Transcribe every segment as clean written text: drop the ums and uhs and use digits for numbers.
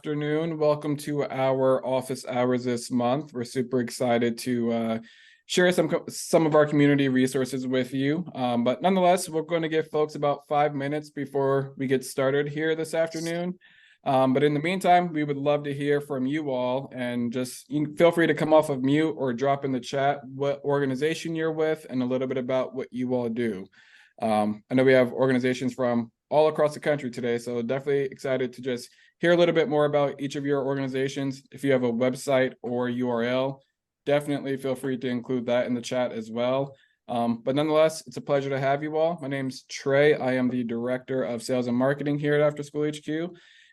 afternoon. Welcome to our office hours this month. We're super excited to share some of our community resources with you. But nonetheless, we're going to give folks about 5 minutes before we get started here this afternoon. But in the meantime, we would love to hear from you all, and just feel free to come off of mute or drop in the chat what organization you're with and a little bit about what you all do. I know we have organizations from all across the country today, so definitely excited to just hear a little bit more about each of your organizations. If you have a website or URL, definitely feel free to include that in the chat as well. But nonetheless, it's a pleasure to have you all. My name's Trey. I am the Director of Sales and Marketing here at After School HQ,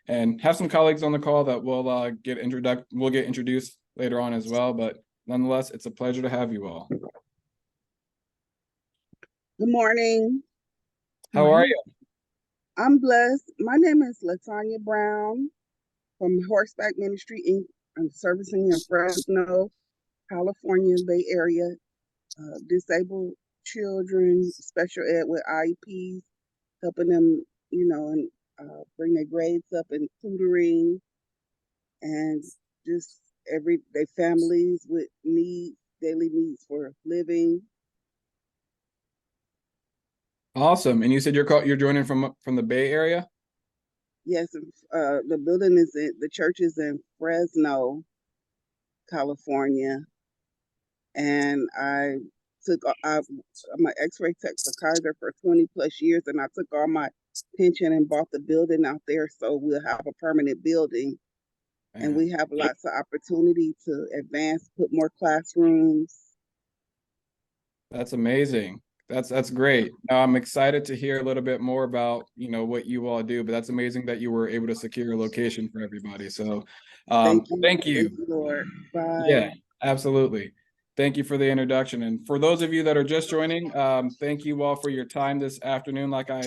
and have some colleagues on the call that we'll get introduced later on as well. But nonetheless, it's a pleasure to have you all. Good morning. How are you? I'm blessed. My name is Latanya Brown from Horseback Ministry Inc. I'm servicing in Fresno, California, Bay Area, disabled children, special ed with IEPs, helping them, and bring their grades up and tutoring, and just everyday families with daily needs for living. Awesome. And you said you're joining from the Bay Area? Yes, the church is in Fresno, California, and I'm an X-ray tech for Kaiser for 20 plus years, and I took all my pension and bought the building out there, so we'll have a permanent building, and we have lots of opportunity to advance, put more classrooms. That's amazing. That's great. Now I'm excited to hear a little bit more about what you all do, but that's amazing that you were able to secure a location for everybody. So thank you. Thank you, Lord. Bye. Yeah, absolutely. Thank you for the introduction. And for those of you that are just joining, thank you all for your time this afternoon. Like I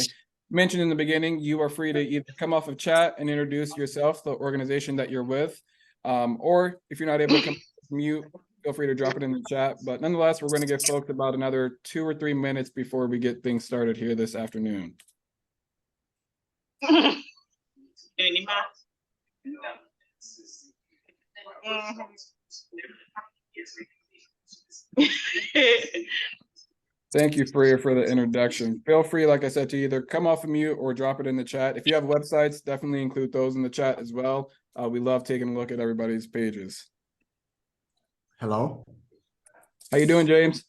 mentioned in the beginning, you are free to either come off of chat and introduce yourself, the organization that you're with, or if you're not able to come mute, feel free to drop it in the chat. But nonetheless, we're going to give folks about another 2 or 3 minutes before we get things started here this afternoon. Thank you, Freya, for the introduction. Feel free, like I said, to either come off of mute or drop it in the chat. If you have websites, definitely include those in the chat as well. We love taking a look at everybody's pages. Hello. How you doing, James?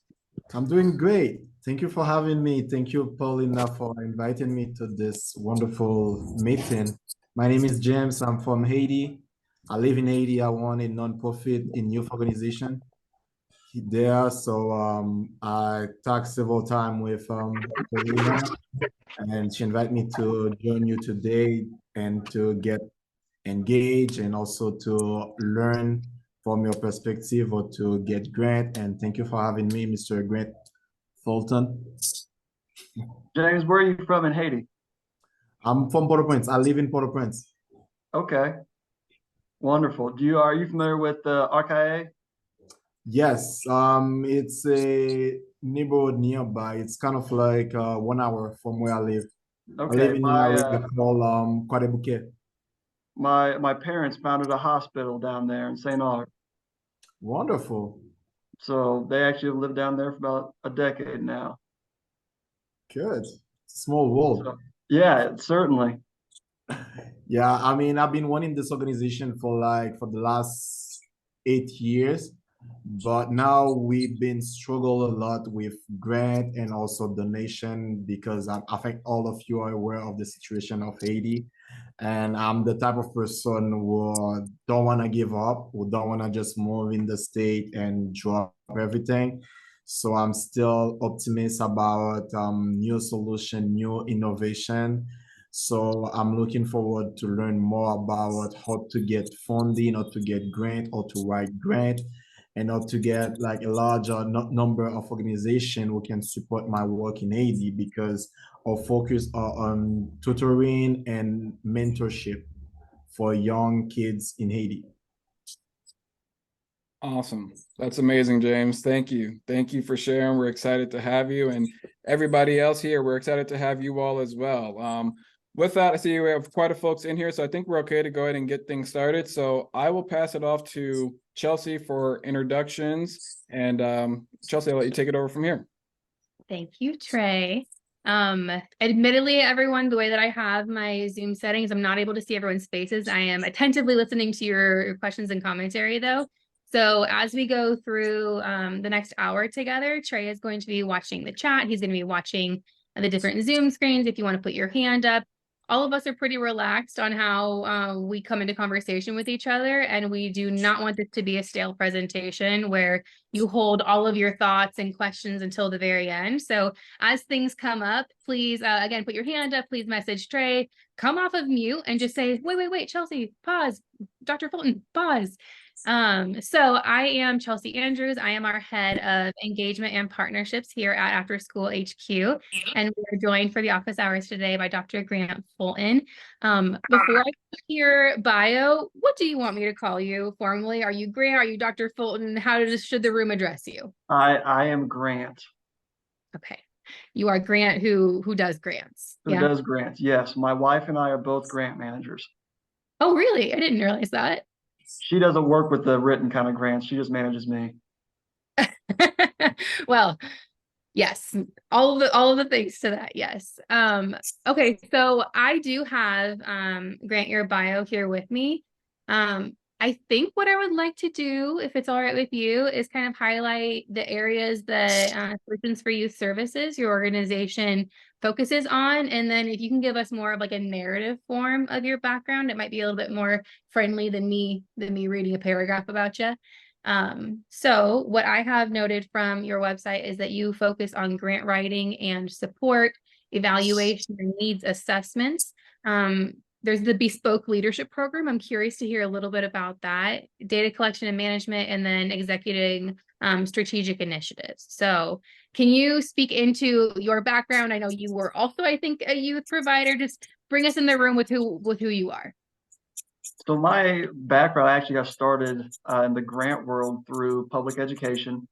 I'm doing great. Thank you for having me. Thank you, Paulina, for inviting me to this wonderful meeting. My name is James. I'm from Haiti. I live in Haiti. I run a nonprofit in youth organization there. So I talked several times with Paulina, and she invited me to join you today and to get engaged and also to learn from your perspective or to get Grant. And thank you for having me, Mr. Grant Fulton. James, where are you from in Haiti? I'm from Port-au-Prince. I live in Port-au-Prince. Okay, wonderful. Are you familiar with RKA? Yes, it's a neighborhood nearby. It's kind of like 1 hour from where I live. Okay, I live in an area called Kwadebuke. My parents founded a hospital down there in St. Aug. Wonderful. So they actually lived down there for about a decade now. Good. Small world. So, yeah, certainly. Yeah, I mean, I've been running this organization for the last 8 years, but now we've been struggling a lot with grant and also donation because I think all of you are aware of the situation of Haiti. And I'm the type of person who don't want to give up, who don't want to just move in the state and drop everything. So I'm still optimistic about new solution, new innovation. So I'm looking forward to learn more about how to get funding, how to get grant, or to write grant, and how to get like a larger number of organizations who can support my work in Haiti, because our focus are on tutoring and mentorship for young kids in Haiti. Awesome. That's amazing, James. Thank you. Thank you for sharing. We're excited to have you, and everybody else here, we're excited to have you all as well. With that, I see we have quite a folks in here, so I think we're okay to go ahead and get things started. So I will pass it off to Chelsea for introductions, and Chelsea, I'll let you take it over from here. Thank you, Trey. Admittedly, everyone, the way that I have my Zoom settings, I'm not able to see everyone's faces. I am attentively listening to your questions and commentary, though. So as we go through the next hour together, Trey is going to be watching the chat. He's going to be watching the different Zoom screens. If you want to put your hand up, all of us are pretty relaxed on how we come into conversation with each other, and we do not want this to be a stale presentation where you hold all of your thoughts and questions until the very end. So as things come up, please, again, put your hand up, please message Trey, come off of mute and just say, wait, Chelsea, pause, Dr. Fulton, pause. So I am Chelsea Andrews. I am our head of engagement and partnerships here at After School HQ. And we are joined for the office hours today by Dr. Grant Fulton. Before I put your bio, what do you want me to call you formally? Are you Grant? Are you Dr. Fulton? Should the room address you? I am Grant. Okay. You are Grant who does grants. Who does grants? Yes. My wife and I are both grant managers. Oh, really? I didn't realize that. She doesn't work with the written kind of grants. She just manages me. Well, yes, all of the things to that. Yes. Okay, so I do have Grant, your bio here with me. I think what I would like to do, if it's all right with you, is kind of highlight the areas that Solutions for Youth Services, your organization, focuses on. And then if you can give us more of like a narrative form of your background, it might be a little bit more friendly than me reading a paragraph about you. So what I have noted from your website is that you focus on grant writing and support, evaluation, and needs assessments. There's the Bespoke Leadership Program. I'm curious to hear a little bit about that, data collection and management, and then executing strategic initiatives. So can you speak into your background? I know you were also, I think, a youth provider. Just bring us in the room with who you are. So my background, I actually got started in the grant world through public education.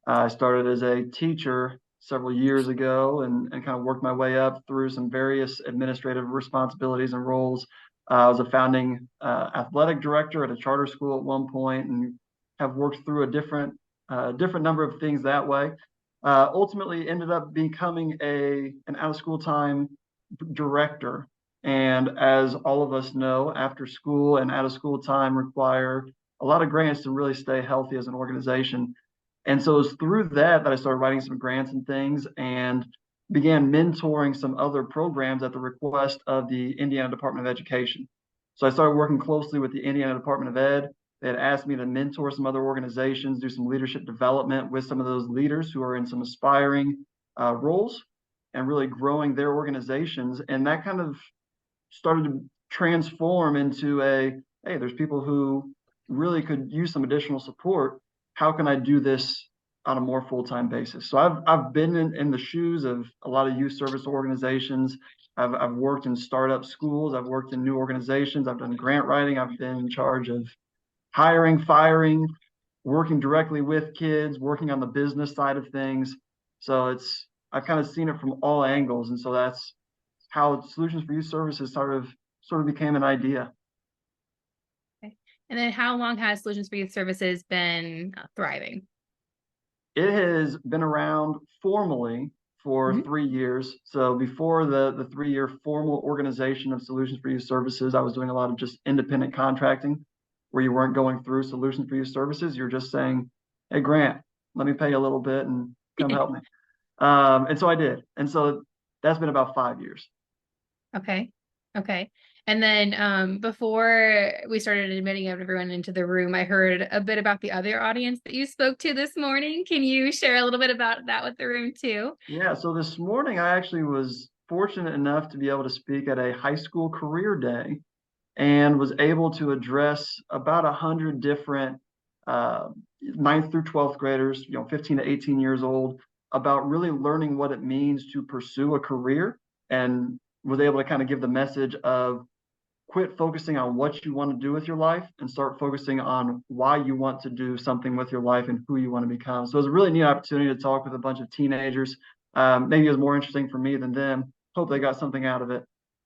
I started as a teacher several years ago and kind of worked my way up through some various administrative responsibilities and roles. I was a founding athletic director at a charter school at one point and have worked through a different number of things that way. Ultimately ended up becoming an out-of-school time director. And as all of us know, after school and out-of-school time require a lot of grants to really stay healthy as an organization. And so it was through that I started writing some grants and things and began mentoring some other programs at the request of the Indiana Department of Education. So I started working closely with the Indiana Department of Ed. They had asked me to mentor some other organizations, do some leadership development with some of those leaders who are in some aspiring roles and really growing their organizations. And that kind of started to transform into hey, there's people who really could use some additional support. How can I do this on a more full-time basis? So I've been in the shoes of a lot of youth service organizations. I've worked in startup schools. I've worked in new organizations. I've done grant writing. I've been in charge of hiring, firing, working directly with kids, working on the business side of things. So I've kind of seen it from all angles. And so that's how Solutions for Youth Services sort of became an idea. And then how long has Solutions for Youth Services been thriving? It has been around formally for 3 years. So before the 3-year formal organization of Solutions for Youth Services, I was doing a lot of just independent contracting where you weren't going through Solutions for Youth Services. You're just saying, hey, Grant, let me pay you a little bit and come help me. And so I did. And so that's been about 5 years. Okay. And then before we started admitting everyone into the room, I heard a bit about the other audience that you spoke to this morning. Can you share a little bit about that with the room too? Yeah, so this morning I actually was fortunate enough to be able to speak at a high school career day and was able to address about 100 different 9th through 12th graders, 15 to 18 years old, about really learning what it means to pursue a career, and was able to kind of give the message of quit focusing on what you want to do with your life and start focusing on why you want to do something with your life and who you want to become. So it was a really neat opportunity to talk with a bunch of teenagers. Maybe it was more interesting for me than them. Hope they got something out of it.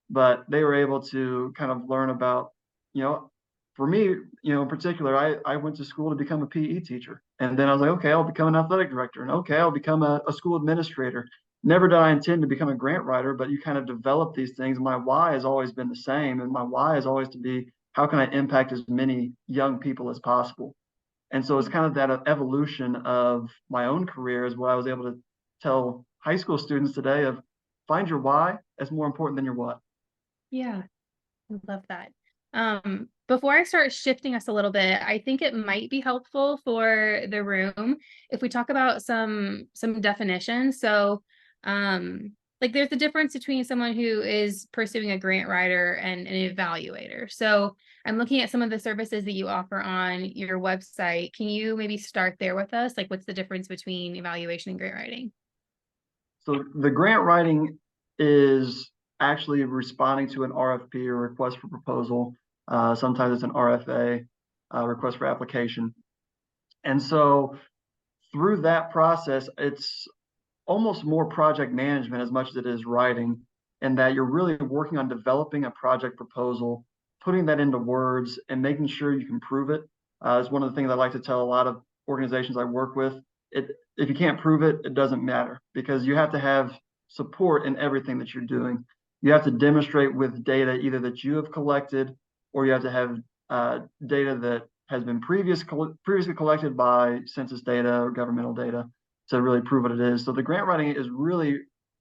but they were able to kind of learn about, for me, in particular, I went to school to become a PE teacher. And then I was like, okay, I'll become an athletic director. And okay, I'll become a school administrator. Never did I intend to become a grant writer, but you kind of develop these things. My why has always been the same. And my why is always to be, how can I impact as many young people as possible? And so it's kind of that evolution of my own career is what I was able to tell high school students today of find your why as more important than your what. Yeah, I love that. Before I start shifting us a little bit, I think it might be helpful for the room if we talk about some definitions. So, like there's a difference between someone who is pursuing a grant writer and an evaluator. So I'm looking at some of the services that you offer on your website. Can you maybe start there with us? Like what's the difference between evaluation and grant writing? So the grant writing is actually responding to an RFP or request for proposal. Sometimes it's an RFA, request for application. And so through that process, it's almost more project management as much as it is writing, and that you're really working on developing a project proposal, putting that into words and making sure you can prove it. It's one of the things I like to tell a lot of organizations I work with. If you can't prove it, it doesn't matter, because you have to have support in everything that you're doing. You have to demonstrate with data either that you have collected, or you have to have data that has been previously collected by census data or governmental data to really prove what it is. So the grant writing is really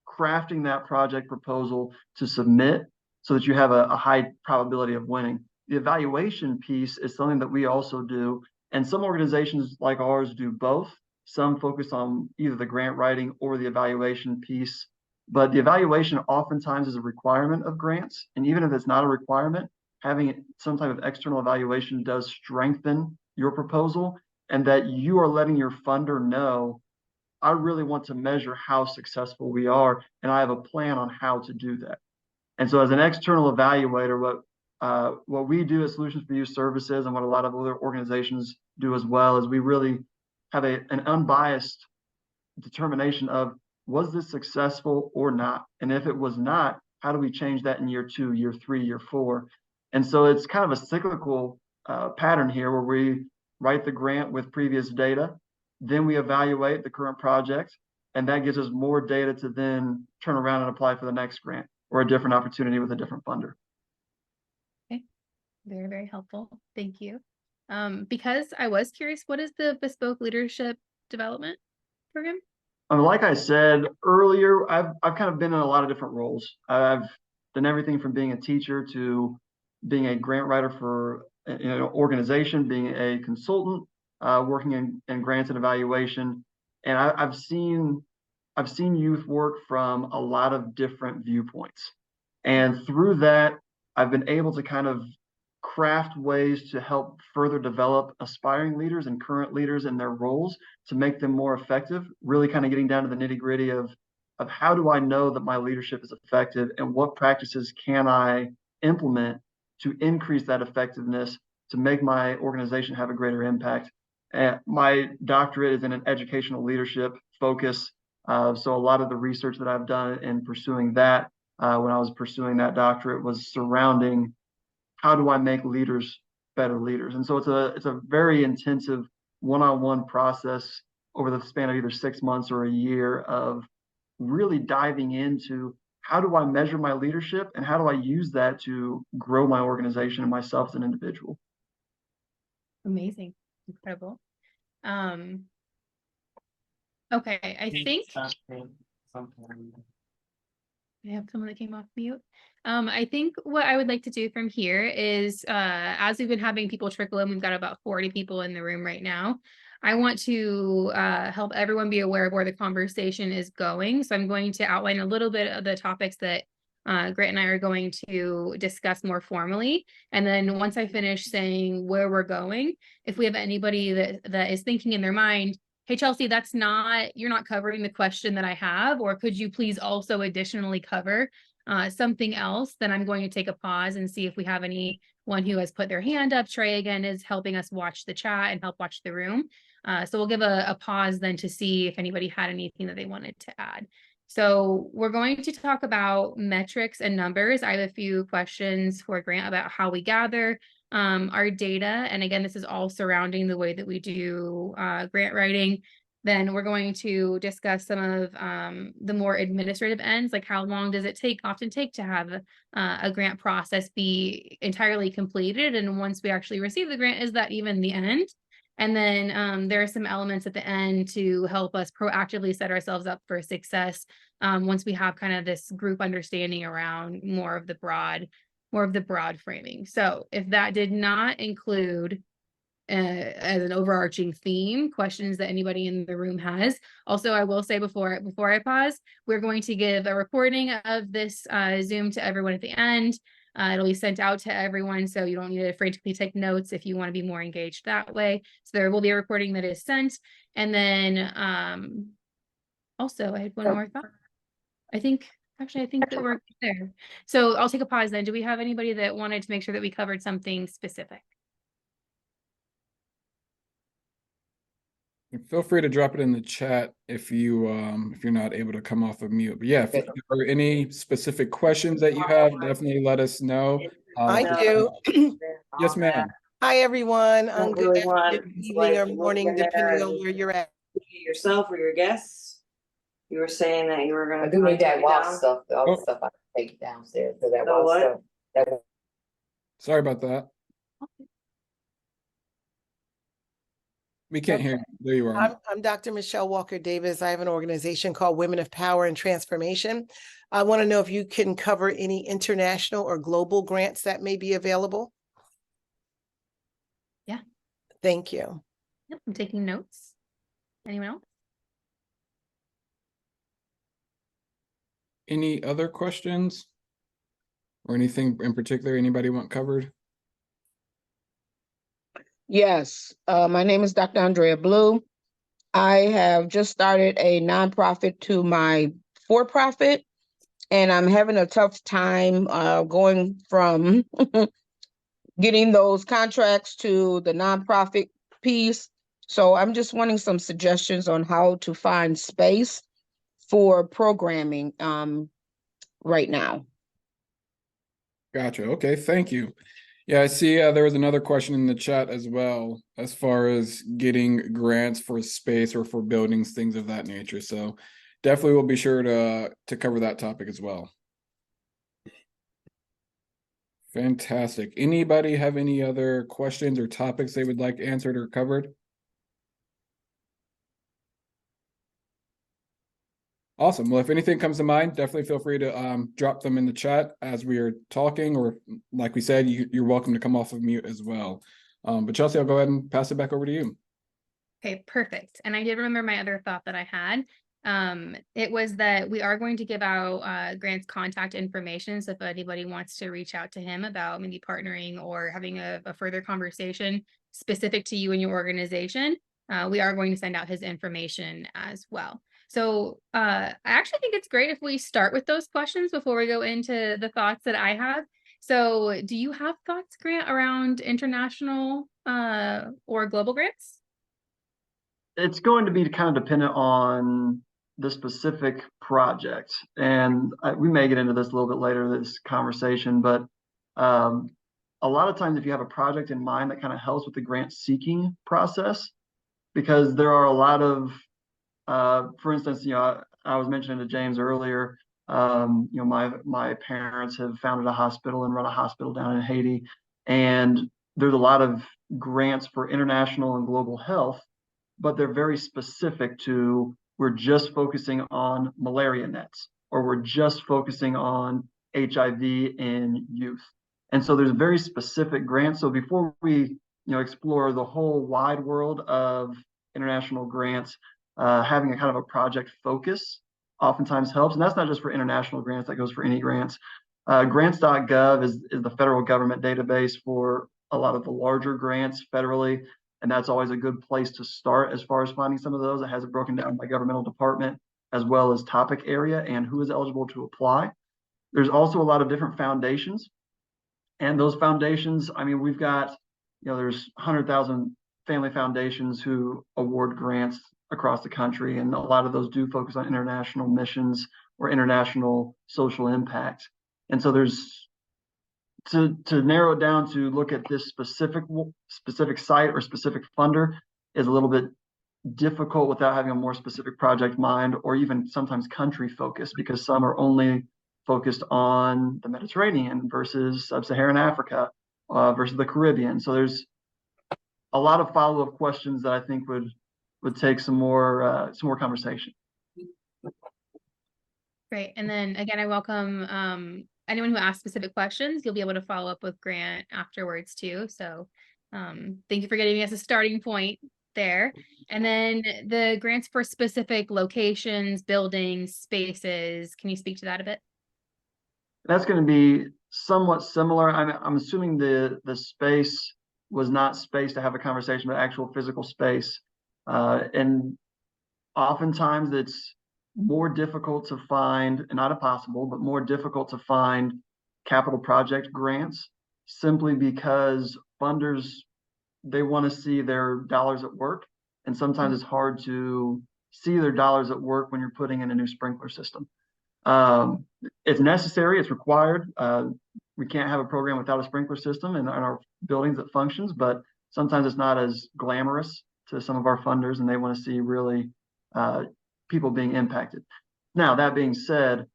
crafting that project proposal to submit so that you have a high probability of winning. The evaluation piece is something that we also do, and some organizations like ours do both. Some focus on either the grant writing or the evaluation piece, but the evaluation oftentimes is a requirement of grants. And even if it's not a requirement, having some type of external evaluation does strengthen your proposal, and that you are letting your funder know, I really want to measure how successful we are, and I have a plan on how to do that. And so as an external evaluator, what we do at Solutions for Youth Services, and what a lot of other organizations do as well, is we really have an unbiased determination of, was this successful or not? And if it was not, how do we change that in year 2, year 3, year 4? And so it's kind of a cyclical pattern here where we write the grant with previous data, then we evaluate the current project, and that gives us more data to then turn around and apply for the next grant or a different opportunity with a different funder. Okay, very, very helpful. Thank you. Because I was curious, what is the Bespoke Leadership Development Program? Like I said earlier, I've kind of been in a lot of different roles. I've done everything from being a teacher to being a grant writer for an organization, being a consultant, working in grants and evaluation. And I've seen youth work from a lot of different viewpoints. And through that, I've been able to kind of craft ways to help further develop aspiring leaders and current leaders in their roles to make them more effective, really kind of getting down to the nitty-gritty of how do I know that my leadership is effective, and what practices can I implement to increase that effectiveness to make my organization have a greater impact. My doctorate is in an educational leadership focus. So a lot of the research that I've done in pursuing that, when I was pursuing that doctorate, was surrounding how do I make leaders better leaders. And so it's a very intensive one-on-one process over the span of either 6 months or a year of really diving into how do I measure my leadership and how do I use that to grow my organization and myself as an individual. Amazing. Incredible. Okay, I think I have someone that came off mute. I think what I would like to do from here is, as we've been having people trickle in, we've got about 40 people in the room right now. I want to help everyone be aware of where the conversation is going. So I'm going to outline a little bit of the topics that Grant and I are going to discuss more formally. And then once I finish saying where we're going, if we have anybody that is thinking in their mind, hey, Chelsea, you're not covering the question that I have, or could you please also additionally cover something else, then I'm going to take a pause and see if we have anyone who has put their hand up. Trey, again, is helping us watch the chat and help watch the room. So we'll give a pause then to see if anybody had anything that they wanted to add. So we're going to talk about metrics and numbers. I have a few questions for Grant about how we gather our data. And again, this is all surrounding the way that we do grant writing. Then we're going to discuss some of the more administrative ends, like how long does it often take to have a grant process be entirely completed? And once we actually receive the grant, is that even the end? And then there are some elements at the end to help us proactively set ourselves up for success once we have kind of this group understanding around more of the broad framing. So if that did not include as an overarching theme, questions that anybody in the room has. Also, I will say before I pause, we're going to give a recording of this Zoom to everyone at the end. It'll be sent out to everyone, so you don't need to frantically take notes if you want to be more engaged that way. So there will be a recording that is sent. And then also, I had one more thought. I think that we're there. So I'll take a pause then. Do we have anybody that wanted to make sure that we covered something specific? Feel free to drop it in the chat if you're not able to come off of mute. But yeah, if there are any specific questions that you have, definitely let us know. I do. Yes, ma'am. Hi, everyone. Don't Good really want afternoon, to, evening, like, or look morning, in there depending on and where you're at. yourself or your guests. You were saying that you were I gonna. do need that take it wall down. stuff, all Oh. the stuff I can take downstairs, so that The wall what? stuff. That Sorry about that. We can't hear you. There you are. I'm Dr. Michelle Walker Davis. I have an organization called Women of Power and Transformation. I want to know if you can cover any international or global grants that may be available. Yeah. Thank you. Yep, I'm taking notes. Anyone else? Any other questions? Or anything in particular anybody want covered? Yes, my name is Dr. Andrea Blue. I have just started a nonprofit to my for-profit, and I'm having a tough time going from getting those contracts to the nonprofit piece. So I'm just wanting some suggestions on how to find space for programming right now. Gotcha. Okay, thank you. Yeah, I see there was another question in the chat as well, as far as getting grants for space or for buildings, things of that nature. So definitely we'll be sure to cover that topic as well. Fantastic. Anybody have any other questions or topics they would like answered or covered? Awesome. Well, if anything comes to mind, definitely feel free to drop them in the chat as we are talking, or like we said, you're welcome to come off of mute as well. But Chelsea, I'll go ahead and pass it back over to you. Okay, perfect. And I did remember my other thought that I had. It was that we are going to give out Grant's contact information. So if anybody wants to reach out to him about maybe partnering or having a further conversation specific to you and your organization, we are going to send out his information as well. So I actually think it's great if we start with those questions before we go into the thoughts that I have. So do you have thoughts, Grant, around international or global grants? It's going to be kind of dependent on the specific project. And we may get into this a little bit later in this conversation, but a lot of times if you have a project in mind, that kind of helps with the grant seeking process, because there are a lot of for instance, I was mentioning to James earlier, my parents have founded a hospital and run a hospital down in Haiti. And there's a lot of grants for international and global health, but they're very specific to, we're just focusing on malaria nets, or we're just focusing on HIV in youth. And so there's very specific grants. So before we, explore the whole wide world of international grants, having a kind of a project focus oftentimes helps. And that's not just for international grants, that goes for any grants. Grants.gov is the federal government database for a lot of the larger grants federally. And that's always a good place to start as far as finding some of those. It has it broken down by governmental department, as well as topic area and who is eligible to apply. There's also a lot of different foundations. And those foundations, we've got, there's 100,000 family foundations who award grants across the country, and a lot of those do focus on international missions or international social impact. And so there's to narrow it down to look at this specific site or specific funder is a little bit difficult without having a more specific project mind, or even sometimes country focused, because some are only focused on the Mediterranean versus sub-Saharan Africa versus the Caribbean. So there's a lot of follow-up questions that I think would take some more conversation. Great. And then again, I welcome anyone who asks specific questions. You'll be able to follow up with Grant afterwards too. So thank you for giving us a starting point there. And then the grants for specific locations, buildings, spaces. Can you speak to that a bit? That's going to be somewhat similar. I'm assuming the space was not space to have a conversation, but actual physical space. And oftentimes it's more difficult to find, and not impossible, but more difficult to find capital project grants, simply because funders, they want to see their dollars at work. And sometimes it's hard to see their dollars at work when you're putting in a new sprinkler system. It's necessary, it's required. We can't have a program without a sprinkler system in our buildings that functions, but sometimes it's not as glamorous to some of our funders, and they want to see really people being impacted. Now, that being said,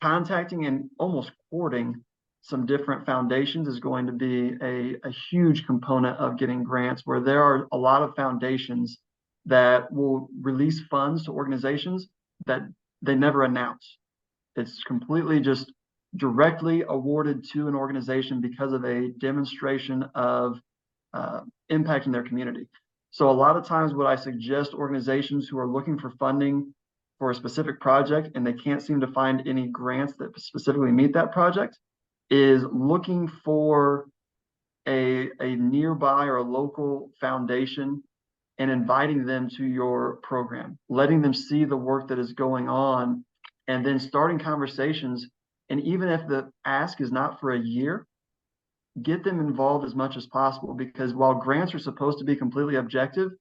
contacting and almost courting some different foundations is going to be a huge component of getting grants, where there are a lot of foundations that will release funds to organizations that they never announce. It's completely just directly awarded to an organization because of a demonstration of impact in their community. So a lot of times what I suggest organizations who are looking for funding for a specific project and they can't seem to find any grants that specifically meet that project is looking for a nearby or a local foundation and inviting them to your program, letting them see the work that is going on, and then starting conversations. And even if the ask is not for a year, get them involved as much as possible, because while grants are supposed to be completely objective,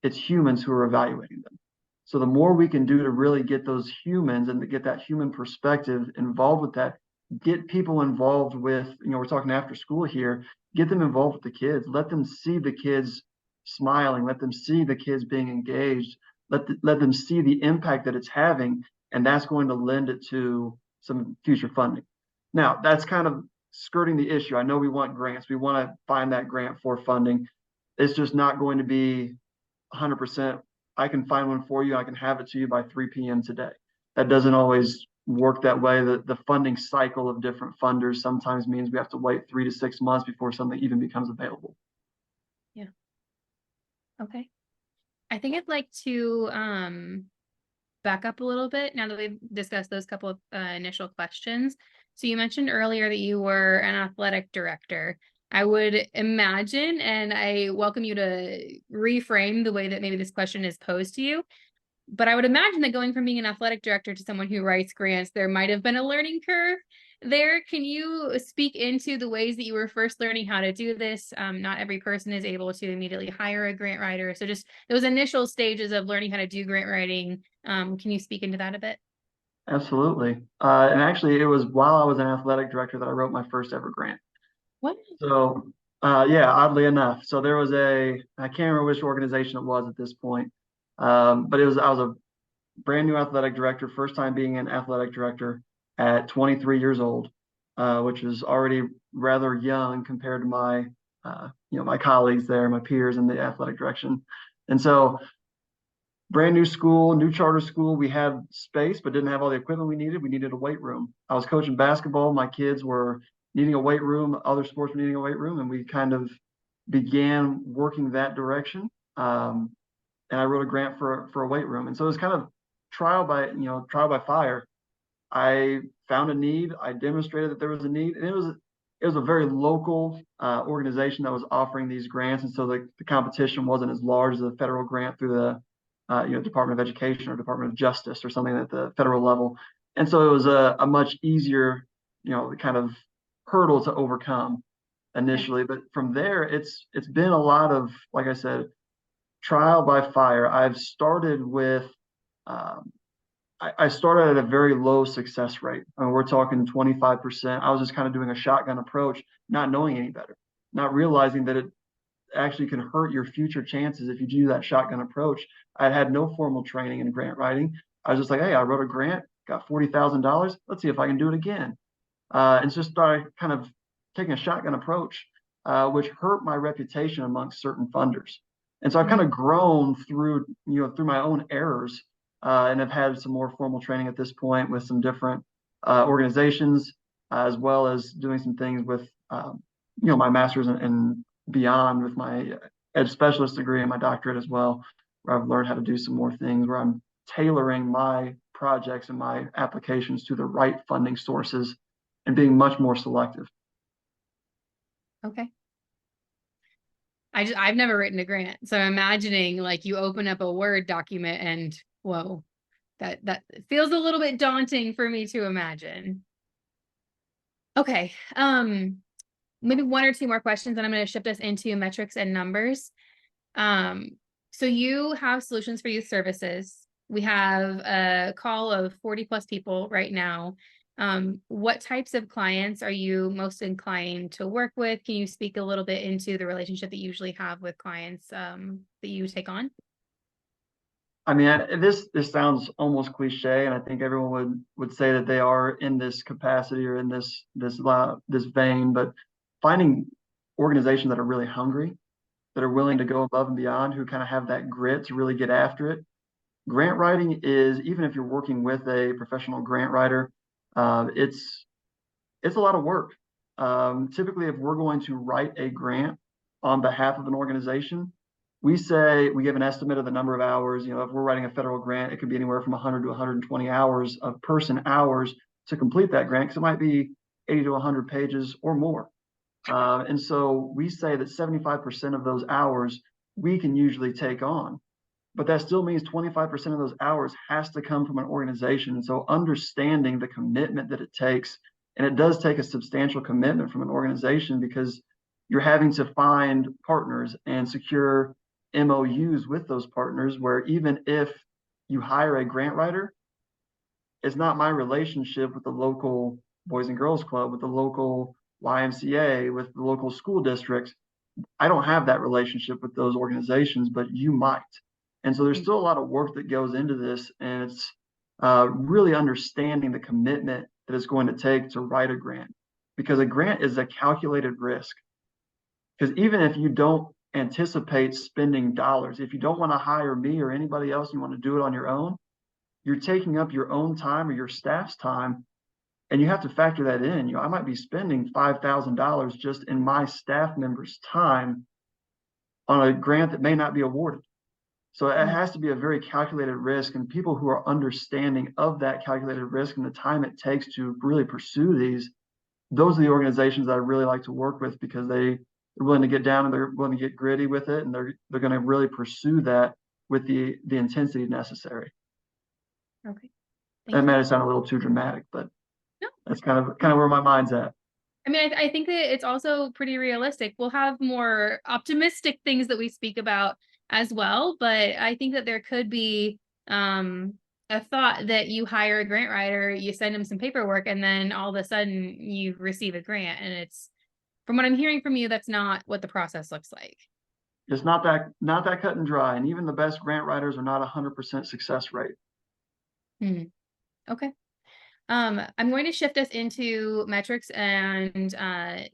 it's humans who are evaluating them. So the more we can do to really get those humans and to get that human perspective involved with that, get people involved with, we're talking after school here, get them involved with the kids, let them see the kids smiling, let them see the kids being engaged, let them see the impact that it's having, and that's going to lend it to some future funding. Now, that's kind of skirting the issue. I know we want grants. We want to find that grant for funding. It's just not going to be 100%. I can find one for you. I can have it to you by 3 p.m. today. That doesn't always work that way. The funding cycle of different funders sometimes means we have to wait 3 to 6 months before something even becomes available. Yeah. Okay. I think I'd like to back up a little bit now that we've discussed those couple of initial questions. So you mentioned earlier that you were an athletic director. I would imagine, and I welcome you to reframe the way that maybe this question is posed to you, but I would imagine that going from being an athletic director to someone who writes grants, there might have been a learning curve there. Can you speak into the ways that you were first learning how to do this? Not every person is able to immediately hire a grant writer. So just those initial stages of learning how to do grant writing, can you speak into that a bit? Absolutely. And actually, it was while I was an athletic director that I wrote my first ever grant. What? So, yeah, oddly enough. So there was I can't remember which organization it was at this point, but I was a brand new athletic director, first time being an athletic director at 23 years old, which is already rather young compared to my, my colleagues there, my peers in the athletic direction. And so brand new school, new charter school. We had space, but didn't have all the equipment we needed. We needed a weight room. I was coaching basketball. My kids were needing a weight room. Other sports were needing a weight room. And we kind of began working that direction. And I wrote a grant for a weight room. And so it was kind of trial by fire. I found a need. I demonstrated that there was a need. And it was a very local organization that was offering these grants. And so the competition wasn't as large as the federal grant through the Department of Education or Department of Justice or something at the federal level. And so it was a much easier, kind of hurdle to overcome initially. But from there, it's been a lot of, like I said, trial by fire. I've started with, I started at a very low success rate. I mean, we're talking 25%. I was just kind of doing a shotgun approach, not knowing any better, not realizing that it actually can hurt your future chances if you do that shotgun approach. I had no formal training in grant writing. I was just like, hey, I wrote a grant, got $40,000. Let's see if I can do it again. And just started kind of taking a shotgun approach, which hurt my reputation amongst certain funders. And so I've kind of grown through, through my own errors, and have had some more formal training at this point with some different organizations, as well as doing some things with, my master's and beyond with my ed specialist degree and my doctorate as well, where I've learned how to do some more things where I'm tailoring my projects and my applications to the right funding sources and being much more selective. Okay. I've never written a grant, so I'm imagining like you open up a Word document and whoa, that feels a little bit daunting for me to imagine. Okay, maybe one or two more questions, and I'm going to shift us into metrics and numbers. So you have solutions for youth services. We have a call of 40 plus people right now. What types of clients are you most inclined to work with? Can you speak a little bit into the relationship that you usually have with clients that you take on? I mean, this sounds almost cliche, and I think everyone would say that they are in this capacity or in this vein. But finding organizations that are really hungry, that are willing to go above and beyond, who kind of have that grit to really get after it. Grant writing is, even if you're working with a professional grant writer, it's a lot of work. Typically, if we're going to write a grant on behalf of an organization, we give an estimate of the number of hours. If we're writing a federal grant, it could be anywhere from 100 to 120 hours of person hours to complete that grant, because it might be 80 to 100 pages or more. And so we say that 75% of those hours we can usually take on. But that still means 25% of those hours has to come from an organization. And so understanding the commitment that it takes, and it does take a substantial commitment from an organization, because you're having to find partners and secure MOUs with those partners, where even if you hire a grant writer, it's not my relationship with the local Boys and Girls Club, with the local YMCA, with the local school districts. I don't have that relationship with those organizations, but you might. And so there's still a lot of work that goes into this, and it's really understanding the commitment that it's going to take to write a grant, because a grant is a calculated risk. Because even if you don't anticipate spending dollars, if you don't want to hire me or anybody else, you want to do it on your own, you're taking up your own time or your staff's time, and you have to factor that in. I might be spending $5,000 just in my staff members' time on a grant that may not be awarded. So it has to be a very calculated risk, and people who are understanding of that calculated risk and the time it takes to really pursue these, those are the organizations that I really like to work with, because they're willing to get down and they're willing to get gritty with it, and they're going to really pursue that with the intensity necessary. Okay. That might sound a little too dramatic, but no, that's kind of where my mind's at. I mean, I think that it's also pretty realistic. We'll have more optimistic things that we speak about as well, but I think that there could be a thought that you hire a grant writer, you send them some paperwork, and then all of a sudden you receive a grant. And it's, from what I'm hearing from you, that's not what the process looks like. It's not that cut and dry, and even the best grant writers are not 100% success rate. Okay. I'm going to shift us into metrics and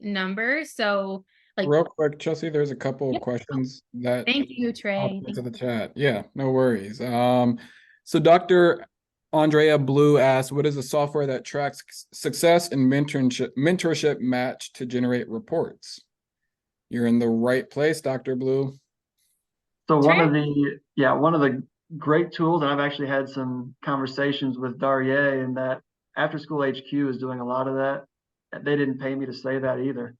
numbers. So, like, real quick, Chelsea, there's a couple of questions that thank you, Trey. into the chat. Yeah, no worries. So Dr. Andrea Blue asked, what is the software that tracks success and mentorship match to generate reports? You're in the right place, Dr. Blue. So one of the great tools, and I've actually had some conversations with Daria, and that After School HQ is doing a lot of that. They didn't pay me to say that either.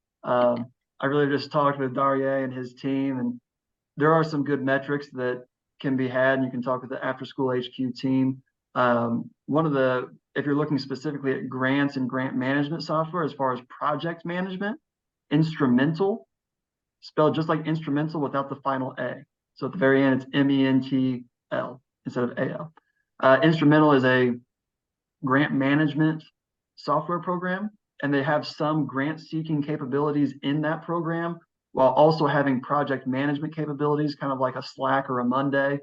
I really just talked with Daria and his team, and there are some good metrics that can be had, and you can talk with the After School HQ team. If you're looking specifically at grants and grant management software, as far as project management, Instrumental, spelled just like instrumental without the final A. So at the very end, it's MENTL instead of AL. Instrumental is a grant management software program, and they have some grant seeking capabilities in that program while also having project management capabilities, kind of like a Slack or a Monday,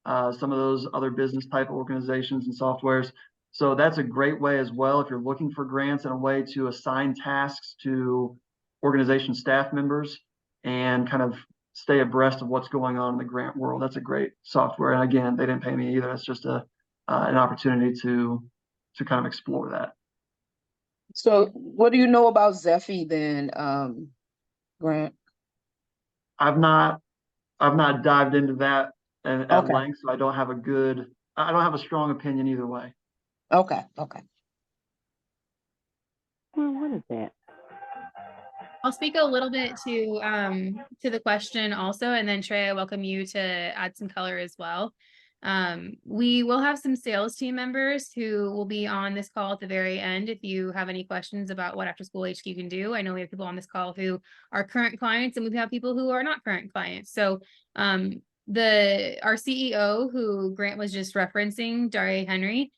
some of those other business type organizations and softwares. So that's a great way as well if you're looking for grants and a way to assign tasks to organization staff members and kind of stay abreast of what's going on in the grant world. That's a great software. And again, they didn't pay me either. It's just an opportunity to kind of explore that. So what do you know about Zephy then, Grant? I've not dived into that at Okay. length, so I don't have a strong opinion either way. Okay. Well, what is that? I'll speak a little bit to the question also, and then Trey, I welcome you to add some color as well. We will have some sales team members who will be on this call at the very end. If you have any questions about what After School HQ can do, I know we have people on this call who are current clients, and we have people who are not current clients. So our CEO, who Grant was just referencing, Daria Henry,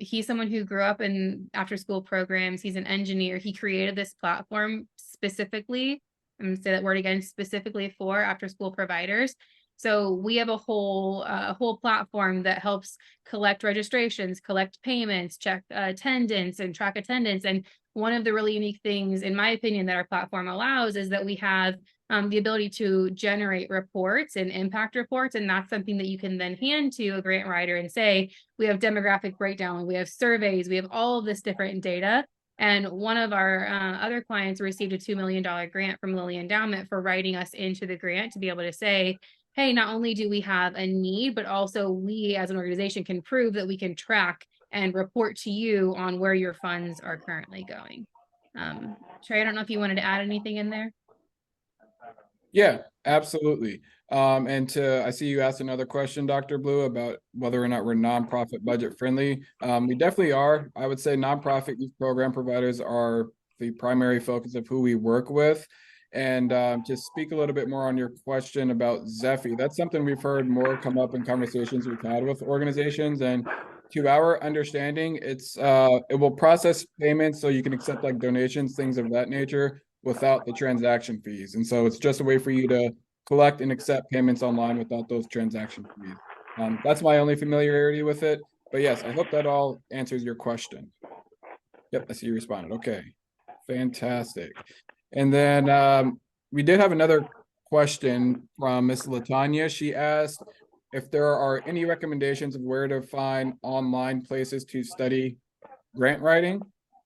he's someone who grew up in after school programs. He's an engineer. He created this platform specifically, I'm going to say that word again, specifically for after school providers. So we have a whole platform that helps collect registrations, collect payments, check attendance, and track attendance. And one of the really unique things, in my opinion, that our platform allows is that we have the ability to generate reports and impact reports. And that's something that you can then hand to a grant writer and say, we have demographic breakdown, we have surveys, we have all of this different data. And one of our other clients received a $2 million grant from Lilly Endowment for writing us into the grant to be able to say, hey, not only do we have a need, but also we as an organization can prove that we can track and report to you on where your funds are currently going. Trey, I don't know if you wanted to add anything in there. Yeah, absolutely. I see you asked another question, Dr. Blue, about whether or not we're nonprofit budget friendly. We definitely are. I would say nonprofit youth program providers are the primary focus of who we work with. And to speak a little bit more on your question about Zephy, that's something we've heard more come up in conversations we've had with organizations. And to our understanding, it will process payments so you can accept like donations, things of that nature, without the transaction fees. And so it's just a way for you to collect and accept payments online without those transaction fees. That's my only familiarity with it. But yes, I hope that all answers your question. Yep, I see you responded. Okay, fantastic. And then we did have another question from Miss Latanya. She asked if there are any recommendations of where to find online places to study grant writing.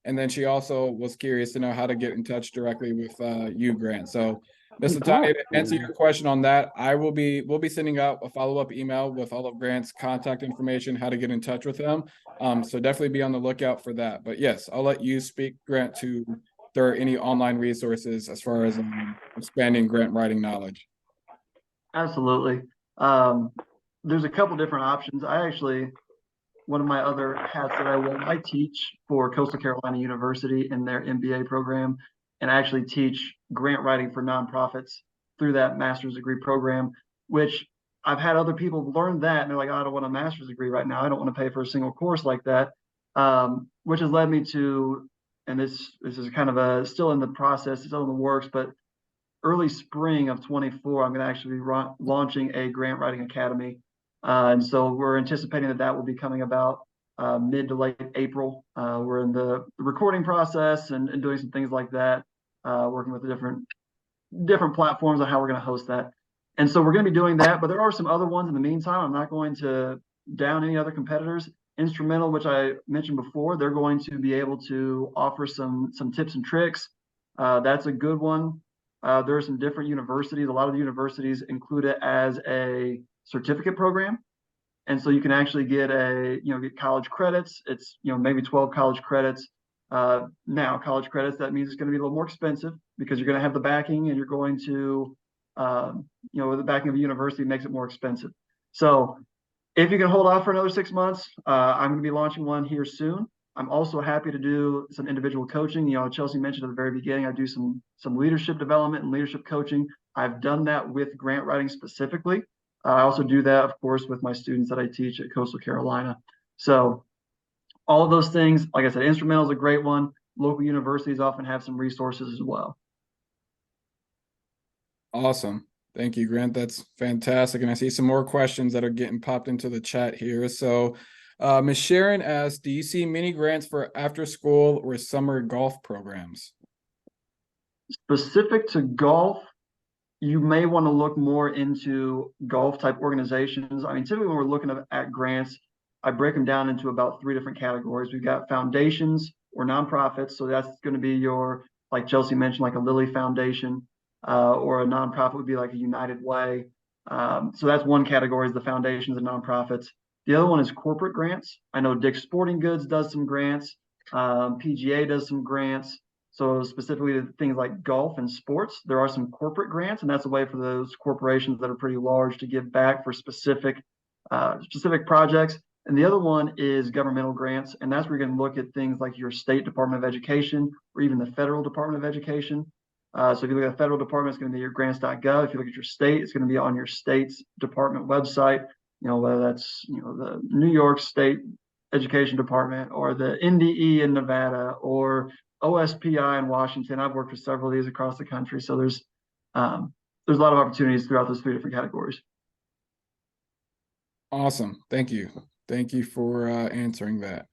And then she also was curious to know how to get in touch directly with you, Grant. So, Ms. Latanya, to answer your question on that, we'll be sending out a follow-up email with all of Grant's contact information, how to get in touch with him. So definitely be on the lookout for that. But yes, I'll let you speak, Grant, to if there are any online resources as far as expanding grant writing knowledge. Absolutely. There's a couple different options. One of my other hats that I wear, I teach for Coastal Carolina University in their MBA program, and I actually teach grant writing for nonprofits through that master's degree program, which I've had other people learn that, and they're like, oh, I don't want a master's degree right now. I don't want to pay for a single course like that, which has led me to, and this is kind of still in the process, still in the works, but early spring of 24, I'm going to actually be launching a grant writing academy. And so we're anticipating that will be coming about mid to late April. We're in the recording process and doing some things like that, working with the different platforms on how we're going to host that. And so we're going to be doing that, but there are some other ones in the meantime. I'm not going to down any other competitors. Instrumental, which I mentioned before, they're going to be able to offer some tips and tricks. That's a good one. There are some different universities. A lot of the universities include it as a certificate program, and so you can actually get get college credits. It's maybe 12 college credits. Now college credits, that means it's going to be a little more expensive because you're going to have the backing, and you're going to the backing of a university makes it more expensive. So if you can hold off for another 6 months, I'm going to be launching one here soon. I'm also happy to do some individual coaching. Chelsea mentioned at the very beginning, I do some leadership development and leadership coaching. I've done that with grant writing specifically. I also do that, of course, with my students that I teach at Coastal Carolina. So all of those things, like I said, instrumental is a great one. Local universities often have some resources as well. Awesome. Thank you, Grant. That's fantastic. And I see some more questions that are getting popped into the chat here. So Ms. Sharon asked, do you see many grants for after school or summer golf programs? Specific to golf, you may want to look more into golf type organizations. I mean, typically when we're looking at grants, I break them down into about 3 different categories. We've got foundations or nonprofits. So that's going to be your, like Chelsea mentioned, like a Lilly Foundation, or a nonprofit would be like a United Way. So that's one category, is the foundations and nonprofits. The other one is corporate grants. I know Dick's Sporting Goods does some grants. PGA does some grants. So specifically to things like golf and sports, there are some corporate grants, and that's a way for those corporations that are pretty large to give back for specific projects. And the other one is governmental grants, and that's where you're going to look at things like your state Department of Education or even the federal Department of Education. So if you look at the federal department, it's going to be your grants.gov. If you look at your state, it's going to be on your state's department website. Whether that's the New York State Education Department or the NDE in Nevada or OSPI in Washington. I've worked with several of these across the country, so there's a lot of opportunities throughout those 3 different categories. Awesome. Thank you. Thank you for answering that.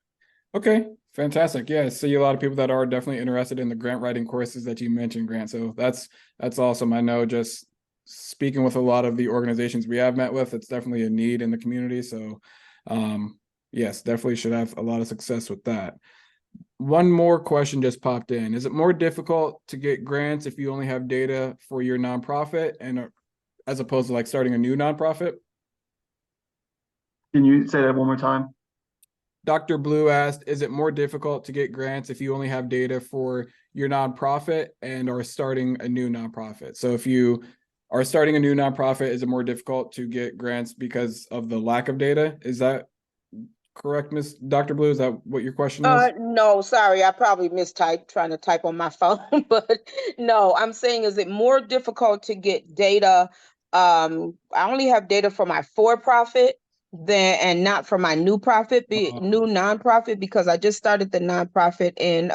Okay, fantastic. Yeah, I see a lot of people that are definitely interested in the grant writing courses that you mentioned, Grant. So that's awesome. I know just speaking with a lot of the organizations we have met with, it's definitely a need in the community. So yes, definitely should have a lot of success with that. One more question just popped in. Is it more difficult to get grants if you only have data for your nonprofit and as opposed to like starting a new nonprofit? Can you say that one more time? Dr. Blue asked, is it more difficult to get grants if you only have data for your nonprofit and are starting a new nonprofit? So if you are starting a new nonprofit, is it more difficult to get grants because of the lack of data? Is that correct, Miss Dr. Blue? Is that what your question is? No, sorry, I probably mistyped trying to type on my phone, but no, I'm saying, is it more difficult to get data? I only have data for my for-profit and not for my new nonprofit, because I just started the nonprofit in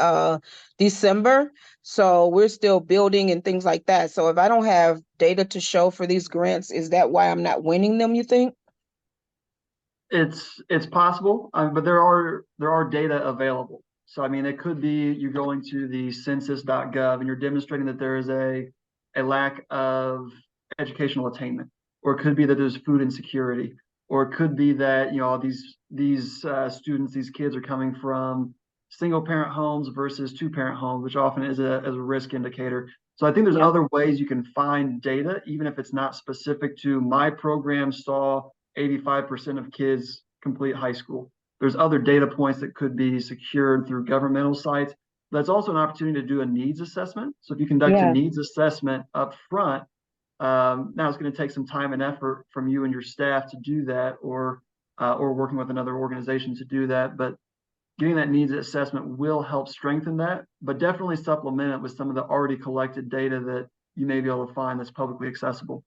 December. So we're still building and things like that. So if I don't have data to show for these grants, is that why I'm not winning them, you think? It's possible, but there are data available. So I mean, it could be you going to the census.gov and you're demonstrating that there is a lack of educational attainment, or it could be that there's food insecurity, or it could be that these students, these kids are coming from single parent homes versus 2-parent homes, which often is a risk indicator. So I think there's other ways you can find data, even if it's not specific to my program saw 85% of kids complete high school. There's other data points that could be secured through governmental sites. That's also an opportunity to do a needs assessment. So if you conduct a needs assessment up front, now it's going to take some time and effort from you and your staff to do that, or working with another organization to do that. But getting that needs assessment will help strengthen that, but definitely supplement it with some of the already collected data that you may be able to find that's publicly accessible.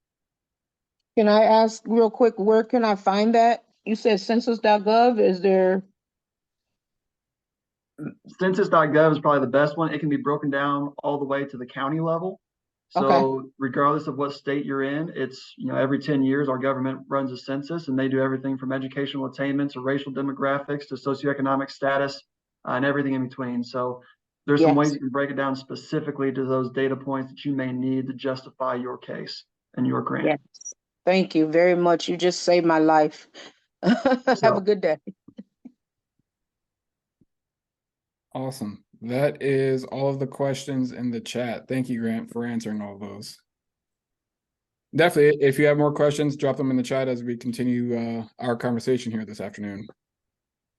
Can I ask real quick, where can I find that? You said census.gov. Is there? Census.gov is probably the best one. It can be broken down all the way to the county level. So regardless of what state you're in, it's, every 10 years, our government runs a census, and they do everything from educational attainment to racial demographics to socioeconomic status, and everything in between. So there's some ways you can break it down specifically to those data points that you may need to justify your case and your grant. Yes. Thank you very much. You just saved my life. Have a good day. Awesome. That is all of the questions in the chat. Thank you, Grant, for answering all those. Definitely, if you have more questions, drop them in the chat as we continue our conversation here this afternoon.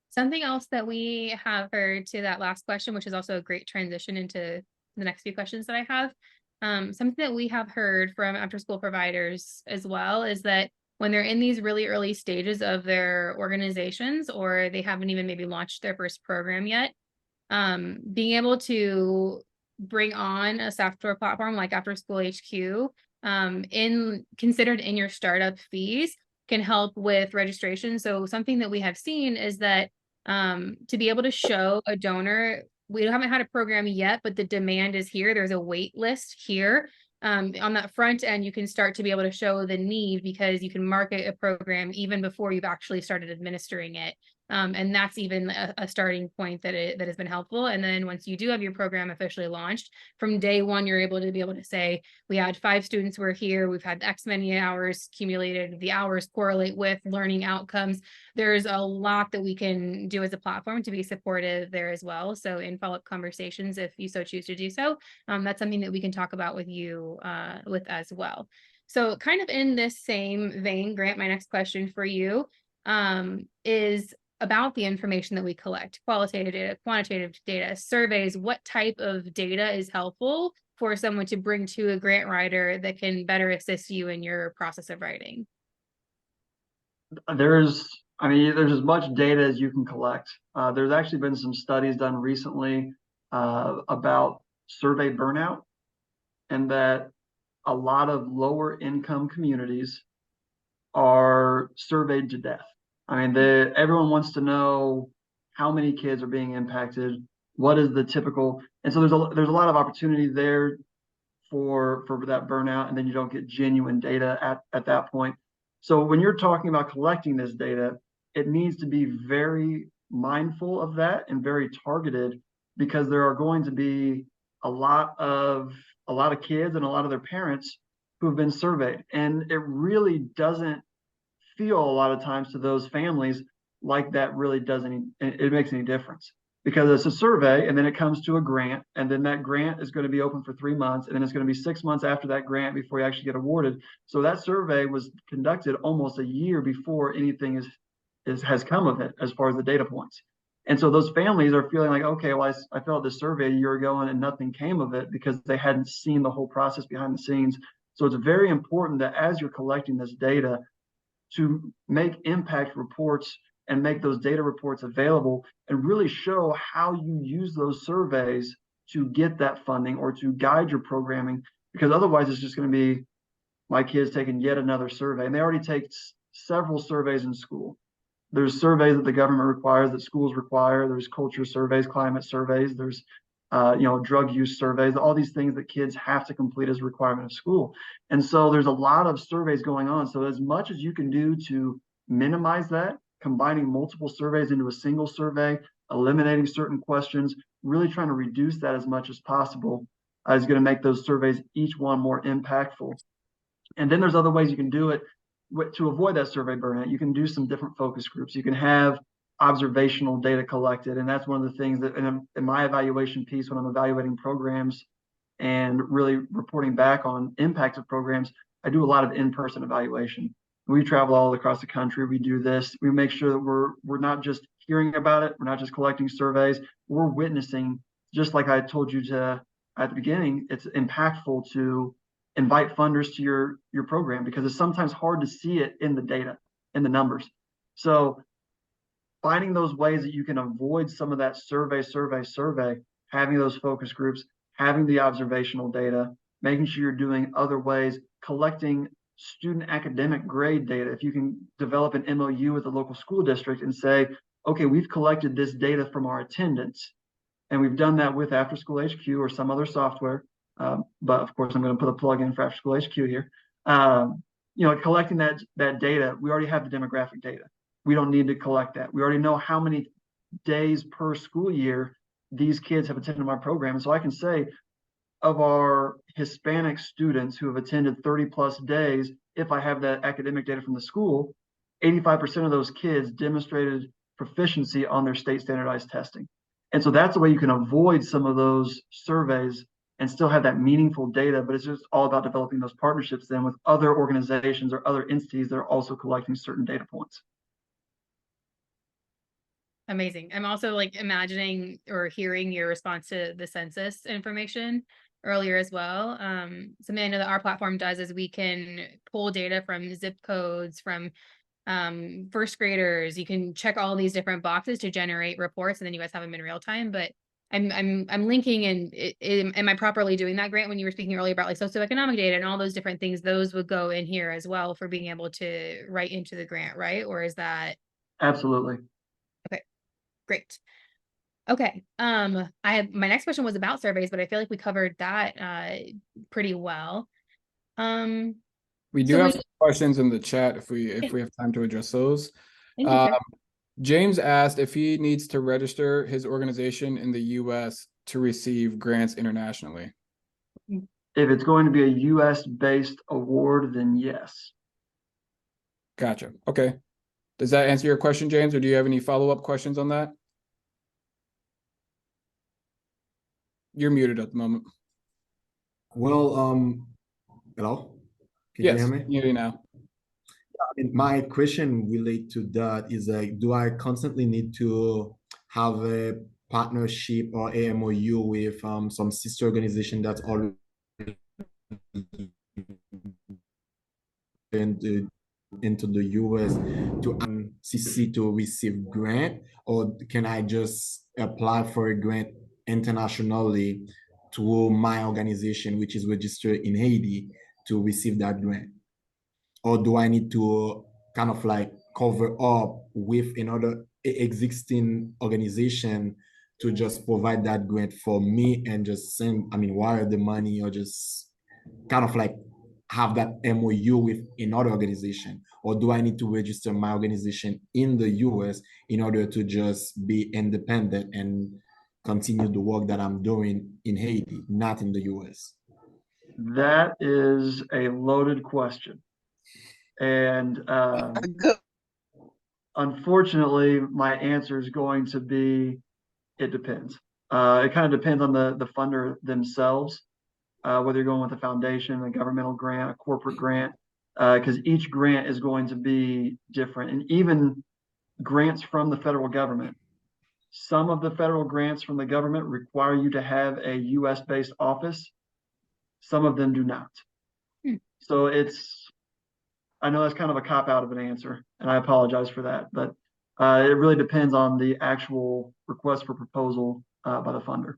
Something else that we have heard to that last question, which is also a great transition into the next few questions that I have. Something that we have heard from after school providers as well is that when they're in these really early stages of their organizations, or they haven't even maybe launched their first program yet, being able to bring on a software platform like After School HQ considered in your startup fees can help with registration. So something that we have seen is that to be able to show a donor, we haven't had a program yet, but the demand is here. There's a wait list here. On that front end, you can start to be able to show the need because you can market a program even before you've actually started administering it. And that's even a starting point that has been helpful. And then once you do have your program officially launched, from day one, you're able to say, we had 5 students who are here, we've had X many hours accumulated, the hours correlate with learning outcomes. There's a lot that we can do as a platform to be supportive there as well. So in follow-up conversations, if you so choose to do so, that's something that we can talk about with you with as well. So kind of in this same vein, Grant, my next question for you is about the information that we collect, qualitative data, quantitative data, surveys. What type of data is helpful for someone to bring to a grant writer that can better assist you in your process of writing? There's as much data as you can collect. There's actually been some studies done recently about survey burnout, and that a lot of lower income communities are surveyed to death. I mean, everyone wants to know how many kids are being impacted, what is the typical, and so there's a lot of opportunity there for that burnout, and then you don't get genuine data at that point. So when you're talking about collecting this data, it needs to be very mindful of that and very targeted, because there are going to be a lot of kids and a lot of their parents who have been surveyed, and it really doesn't feel a lot of times to those families like that really it makes any difference, because it's a survey and then it comes to a grant, and then that grant is going to be open for 3 months, and then it's going to be 6 months after that grant before you actually get awarded. So that survey was conducted almost a year before anything has come of it as far as the data points. And so those families are feeling like, okay, well, I filled out this survey a year ago and nothing came of it, because they hadn't seen the whole process behind the scenes. So it's very important that as you're collecting this data, to make impact reports and make those data reports available and really show how you use those surveys to get that funding or to guide your programming, because otherwise it's just going to be my kids taking yet another survey. And they already take several surveys in school. There's surveys that the government requires, that schools require. There's culture surveys, climate surveys. There's drug use surveys, all these things that kids have to complete as a requirement of school. And so there's a lot of surveys going on. So as much as you can do to minimize that, combining multiple surveys into a single survey, eliminating certain questions, really trying to reduce that as much as possible is going to make those surveys, each one, more impactful. And then there's other ways you can do it to avoid that survey burnout. You can do some different focus groups. You can have observational data collected. And that's one of the things that in my evaluation piece, when I'm evaluating programs and really reporting back on impact of programs, I do a lot of in-person evaluation. We travel all across the country. We do this. We make sure that we're not just hearing about it. We're not just collecting surveys. We're witnessing, just like I told you at the beginning, it's impactful to invite funders to your program, because it's sometimes hard to see it in the data, in the numbers. So finding those ways that you can avoid some of that survey, having those focus groups, having the observational data, making sure you're doing other ways, collecting student academic grade data. If you can develop an MOU with the local school district and say, okay, we've collected this data from our attendance, and we've done that with After School HQ or some other software. But of course, I'm going to put a plug in for After School HQ here. Collecting that data, we already have the demographic data. We don't need to collect that. We already know how many days per school year these kids have attended my program. And so I can say, of our Hispanic students who have attended 30 plus days, if I have that academic data from the school, 85% of those kids demonstrated proficiency on their state standardized testing. And so that's the way you can avoid some of those surveys and still have that meaningful data, but it's just all about developing those partnerships then with other organizations or other entities that are also collecting certain data points. Amazing. I'm also like imagining or hearing your response to the census information earlier as well. Something I know that our platform does is we can pull data from zip codes, from first graders. You can check all these different boxes to generate reports, and then you guys have them in real time. But I'm linking and am I properly doing that, Grant? When you were speaking earlier about like socioeconomic data and all those different things, those would go in here as well for being able to write into the grant, right? Or is that Absolutely. great? Okay. I have my next question was about surveys, but I feel like we covered that pretty well. We do So have some questions in the chat if we have time to address those. thank you, sir. James asked if he needs to register his organization in the US to receive grants internationally. If it's going to be a US based award, then yes. Gotcha. Okay. Does that answer your question, James, or do you have any follow-up questions on that? You're muted at the moment. Well, hello? Can Yes, you hear me? you now. And my question relate to that is like, do I constantly need to have a partnership or AMOU with some sister organization that's already into the US to CC to receive grant, or can I just apply for a grant internationally to my organization, which is registered in Haiti, to receive that grant? Or do I need to kind of like cover up with another existing organization to just provide that grant for me and just send, wire the money, or just kind of like have that MOU with another organization? Or do I need to register my organization in the US in order to just be independent and continue the work that I'm doing in Haiti, not in the US? That is a loaded question. And Good. unfortunately, my answer is going to be, it depends. It kind of depends on the funder themselves, whether you're going with a foundation, a governmental grant, a corporate grant, because each grant is going to be different. And even grants from the federal government, some of the federal grants from the government require you to have a US based office. Some of them do not. So I know that's kind of a cop out of an answer, and I apologize for that, but it really depends on the actual request for proposal by the funder.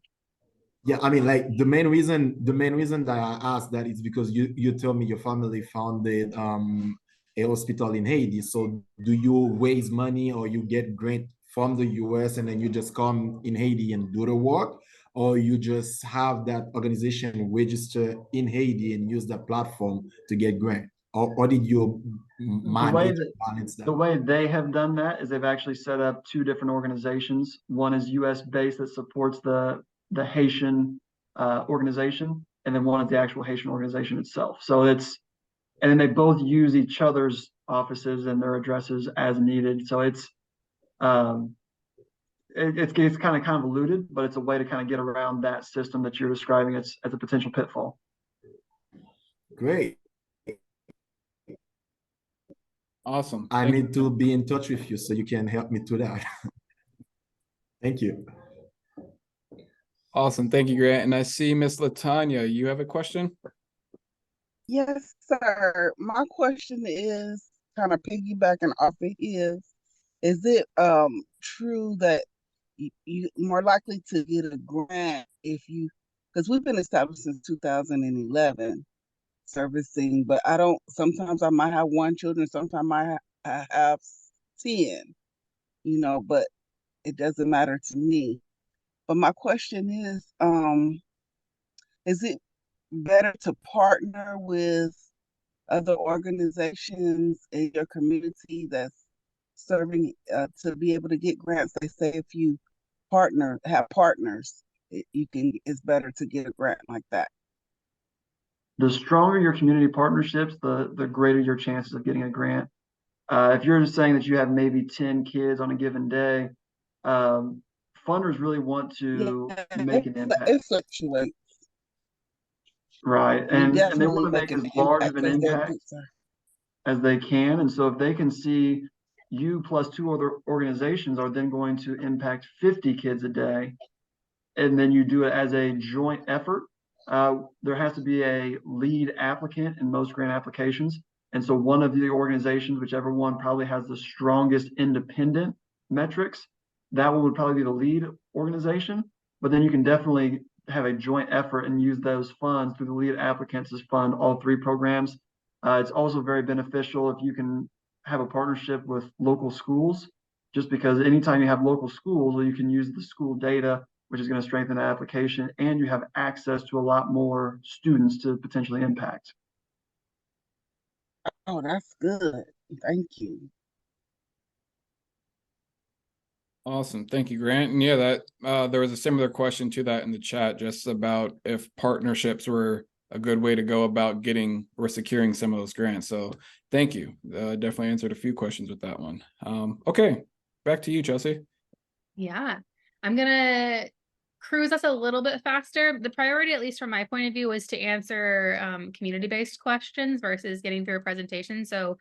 Yeah, like the main reason that I asked that is because you told me your family founded a hospital in Haiti. So do you raise money, or you get grant from the US and then you just come in Haiti and do the work, or you just have that organization register in Haiti and use that platform to get grant? Or did you manage balance that? The way they have done that is they've actually set up two different organizations. One is US based that supports the Haitian organization, and then one is the actual Haitian organization itself. So and then they both use each other's offices and their addresses as needed. So it's kind of convoluted, but it's a way to kind of get around that system that you're describing as a potential pitfall. Great. Awesome. I need to be in touch with you so you can help me to that. Thank you. Awesome. Thank you, Grant. And I see Miss Latanya, you have a question? Yes, sir. My question is kind of piggybacking off of his. Is it true that you more likely to get a grant if you, because we've been established since 2011 servicing, but sometimes I might have one children, sometimes I have 10, but it doesn't matter to me. But my question is it better to partner with other organizations in your community that's serving to be able to get grants? They say if you have partners, it's better to get a grant like that. The stronger your community partnerships, the greater your chances of getting a grant. If you're just saying that you have maybe 10 kids on a given day, funders really want to make an impact. It fluctuates. Right. And they want to make as large of an impact as they can. And so if they can see you plus two other organizations are then going to impact 50 kids a day, and then you do it as a joint effort, there has to be a lead applicant in most grant applications. And so one of the organizations, whichever one probably has the strongest independent metrics, that one would probably be the lead organization. but then you can definitely have a joint effort and use those funds through the lead applicants to fund all three programs. It's also very beneficial if you can have a partnership with local schools, just because anytime you have local schools, well, you can use the school data, which is going to strengthen the application, and you have access to a lot more students to potentially impact. Oh, that's good. Thank you. Awesome. Thank you, Grant. And yeah, that there was a similar question to that in the chat, just about if partnerships were a good way to go about getting or securing some of those grants. So thank you. Definitely answered a few questions with that one. Okay, back to you, Chelsea. Yeah, I'm gonna cruise us a little bit faster. The priority, at least from my point of view, was to answer community-based questions versus getting through a presentation. So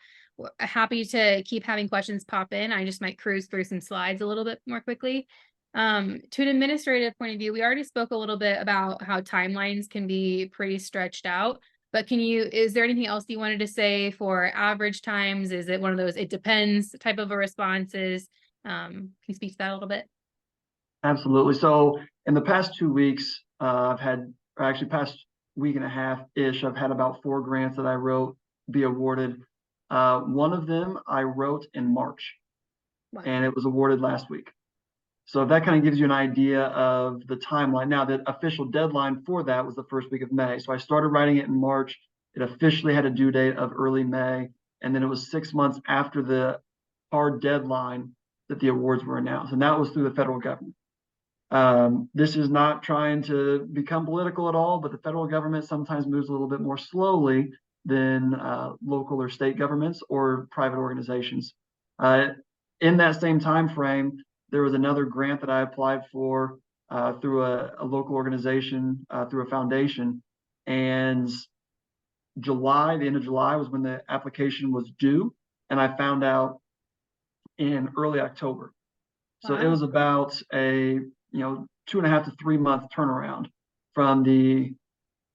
happy to keep having questions pop in. I just might cruise through some slides a little bit more quickly. To an administrative point of view, we already spoke a little bit about how timelines can be pretty stretched out. But is there anything else you wanted to say for average times? Is it one of those, it depends type of a responses? Can you speak to that a little bit? Absolutely. So in the past 2 weeks, I've had, or actually past week and a half-ish, I've had about 4 grants that I wrote be awarded. One of them I wrote in March, Wow. and it was awarded last week. So that kind of gives you an idea of the timeline. Now, the official deadline for that was the first week of May. So I started writing it in March. It officially had a due date of early May, and then it was 6 months after the hard deadline that the awards were announced, and that was through the federal government. This is not trying to become political at all, but the federal government sometimes moves a little bit more slowly than local or state governments or private organizations. In that same time frame, there was another grant that I applied for through a local organization, through a foundation, and the end of July was when the application was due, and I found out in early October. So it was about a 2.5 to 3 month turnaround from the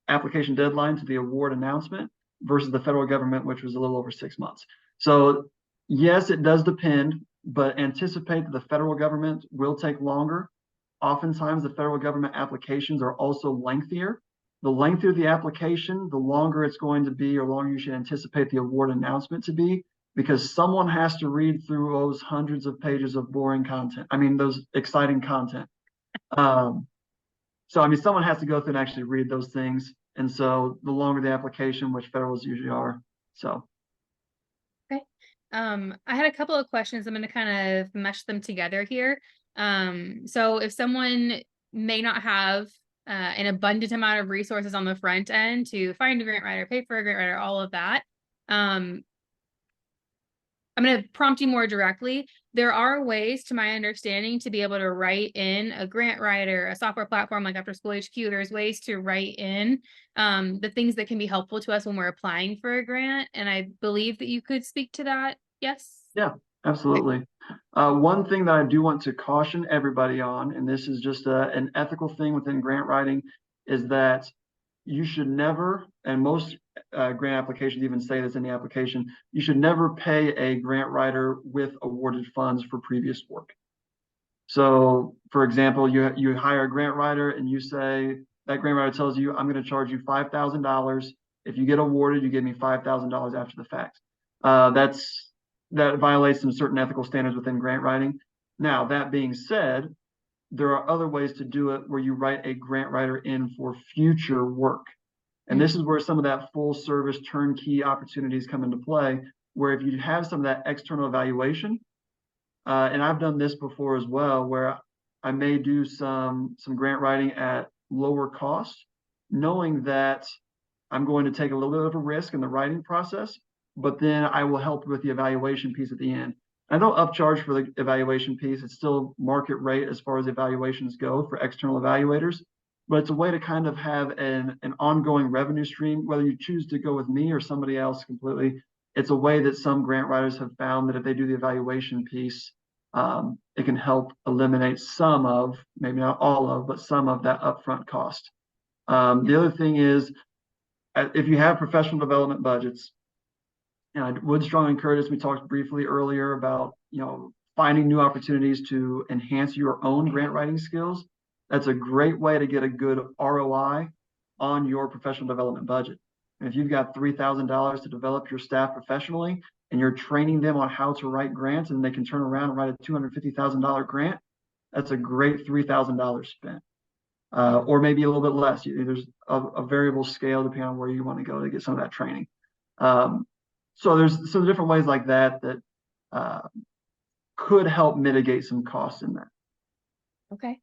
application deadline to the award announcement versus the federal government, which was a little over 6 months. So yes, it does depend, but anticipate that the federal government will take longer. Oftentimes the federal government applications are also lengthier. The lengthier the application, the longer it's going to be, or longer you should anticipate the award announcement to be, because someone has to read through those hundreds of pages of boring content. I mean, those exciting content. So, I mean, someone has to go through and actually read those things. And so the longer the application, which federals usually are. So. Okay. I had a couple of questions. I'm going to kind of mesh them together here. So if someone may not have an abundant amount of resources on the front end to find a grant writer, pay for a grant writer, all of that, I'm going to prompt you more directly. There are ways, to my understanding, to be able to write in a grant writer, a software platform like After School HQ. There's ways to write in the things that can be helpful to us when we're applying for a grant. And I believe that you could speak to that. Yes? Yeah, absolutely. One thing that I do want to caution everybody on, and this is just an ethical thing within grant writing, is that you should never, and most grant applications even say this in the application, you should never pay a grant writer with awarded funds for previous work. So, for example, you hire a grant writer and you say, that grant writer tells you, I'm going to charge you $5,000. If you get awarded, you give me $5,000 after the fact. That violates some certain ethical standards within grant writing. Now, that being said, there are other ways to do it where you write a grant writer in for future work. And this is where some of that full service turnkey opportunities come into play, where if you have some of that external evaluation, and I've done this before as well, where I may do some grant writing at lower cost, knowing that I'm going to take a little bit of a risk in the writing process, but then I will help with the evaluation piece at the end. I don't upcharge for the evaluation piece. It's still market rate as far as evaluations go for external evaluators, but it's a way to kind of have an ongoing revenue stream, whether you choose to go with me or somebody else completely. It's a way that some grant writers have found that if they do the evaluation piece, it can help eliminate some of, maybe not all of, but some of that upfront cost. The other thing is, if you have professional development budgets, and I would strongly encourage us, we talked briefly earlier about, finding new opportunities to enhance your own grant writing skills. That's a great way to get a good ROI on your professional development budget. And if you've got $3,000 to develop your staff professionally and you're training them on how to write grants and they can turn around and write a $250,000 grant, that's a great $3,000 spent. Or maybe a little bit less. There's a variable scale depending on where you want to go to get some of that training. So there's some different ways like that could help mitigate some costs in that. Okay.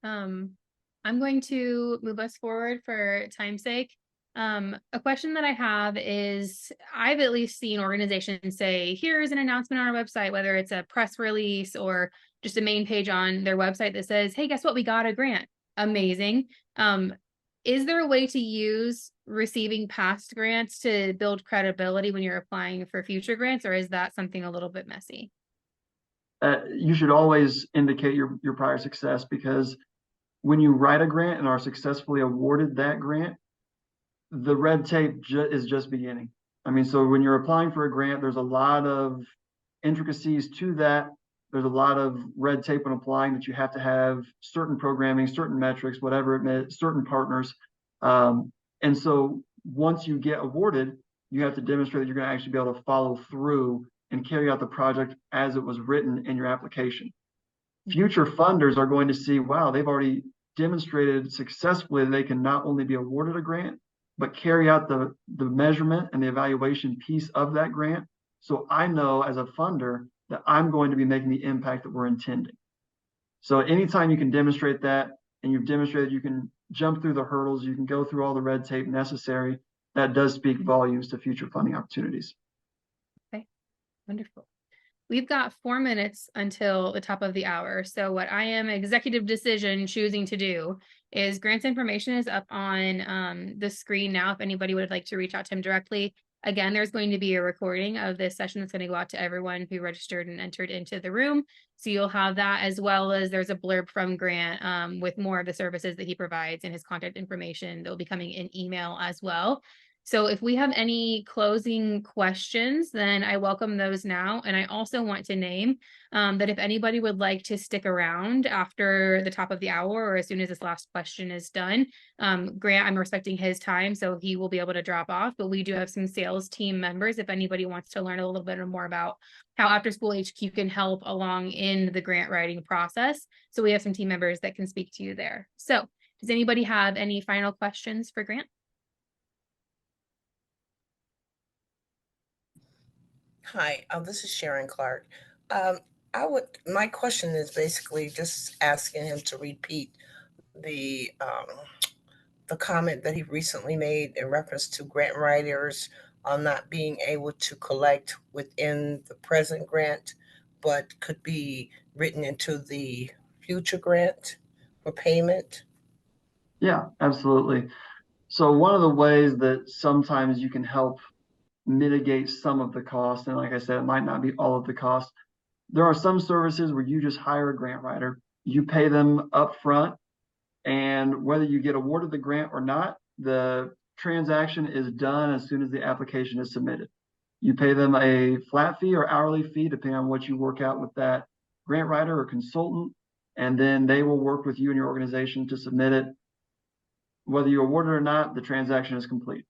I'm going to move us forward for time's sake. A question that I have is, I've at least seen organizations say, here's an announcement on our website, whether it's a press release or just a main page on their website that says, hey, guess what? We got a grant. Amazing. Is there a way to use receiving past grants to build credibility when you're applying for future grants, or is that something a little bit messy? You should always indicate your prior success, because when you write a grant and are successfully awarded that grant, the red tape is just beginning. I mean, so when you're applying for a grant, there's a lot of intricacies to that. There's a lot of red tape when applying, that you have to have certain programming, certain metrics, whatever it may, certain partners. And so once you get awarded, you have to demonstrate that you're going to actually be able to follow through and carry out the project as it was written in your application. Future funders are going to see, wow, they've already demonstrated successfully that they can not only be awarded a grant, but carry out the measurement and the evaluation piece of that grant. So I know as a funder that I'm going to be making the impact that we're intending. So anytime you can demonstrate that, and you've demonstrated you can jump through the hurdles, you can go through all the red tape necessary, that does speak volumes to future funding opportunities. Okay, wonderful. We've got 4 minutes until the top of the hour. So what I am executive decision choosing to do is grants information is up on the screen now. If anybody would like to reach out to him directly. Again, there's going to be a recording of this session that's going to go out to everyone who registered and entered into the room. So you'll have that, as well as there's a blurb from Grant with more of the services that he provides and his contact information that will be coming in email as well. So if we have any closing questions, then I welcome those now. And I also want to name that if anybody would like to stick around after the top of the hour, or as soon as this last question is done, Grant, I'm respecting his time, so he will be able to drop off. But we do have some sales team members if anybody wants to learn a little bit more about how After School HQ can help along in the grant writing process. So we have some team members that can speak to you there. So does anybody have any final questions for Grant? Hi, this is Sharon Clark. My question is basically just asking him to repeat the comment that he recently made in reference to grant writers not being able to collect within the present grant, but could be written into the future grant for payment. Yeah, absolutely. So one of the ways that sometimes you can help mitigate some of the cost, and like I said, it might not be all of the cost. There are some services where you just hire a grant writer, you pay them up front, and whether you get awarded the grant or not, the transaction is done as soon as the application is submitted. You pay them a flat fee or hourly fee, depending on what you work out with that grant writer or consultant, and then they will work with you and your organization to submit it. Whether you're awarded or not, the transaction is complete.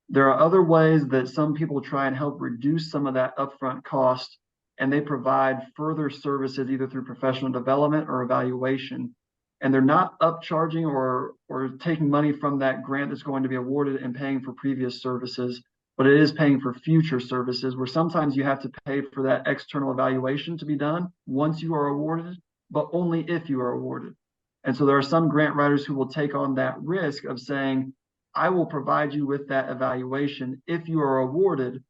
There are other ways that some people try and help reduce some of that upfront cost, and they provide further services either through professional development or evaluation. And they're not upcharging or taking money from that grant that's going to be awarded and paying for previous services, but it is paying for future services, where sometimes you have to pay for that external evaluation to be done once you are awarded, but only if you are awarded. And so there are some grant writers who will take on that risk of saying, I will provide you with that evaluation if you are awarded.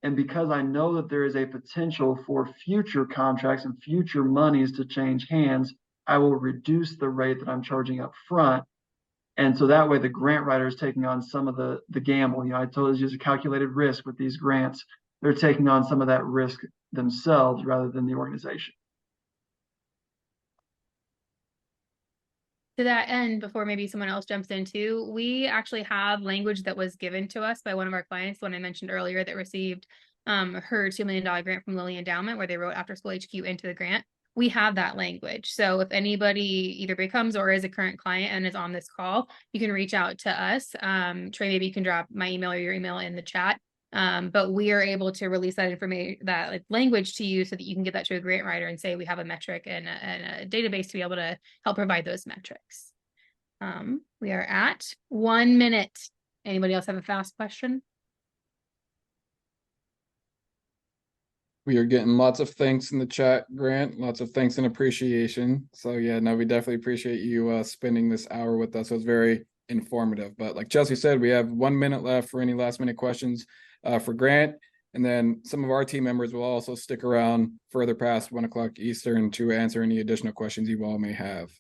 And because I know that there is a potential for future contracts and future monies to change hands, I will reduce the rate that I'm charging up front. And so that way the grant writer is taking on some of the gamble. You know, I told you it's a calculated risk with these grants. They're taking on some of that risk themselves rather than the organization. To that end, before maybe someone else jumps in too, we actually have language that was given to us by one of our clients, the one I mentioned earlier, that received her $2 million grant from Lilly Endowment, where they wrote After School HQ into the grant. we have that language. So if anybody either becomes or is a current client and is on this call, you can reach out to us. Trey, maybe you can drop my email or your email in the chat. But we are able to release that information, that like language to you so that you can get that to a grant writer and say, we have a metric and a database to be able to help provide those metrics. We are at 1 minute. Anybody else have a fast question? We are getting lots of thanks in the chat, Grant, lots of thanks and appreciation. So yeah, no, we definitely appreciate you spending this hour with us. It was very informative. But like Chelsea said, we have 1 minute left for any last minute questions for Grant. And then some of our team members will also stick around further past 1 o'clock Eastern to answer any additional questions you all may have.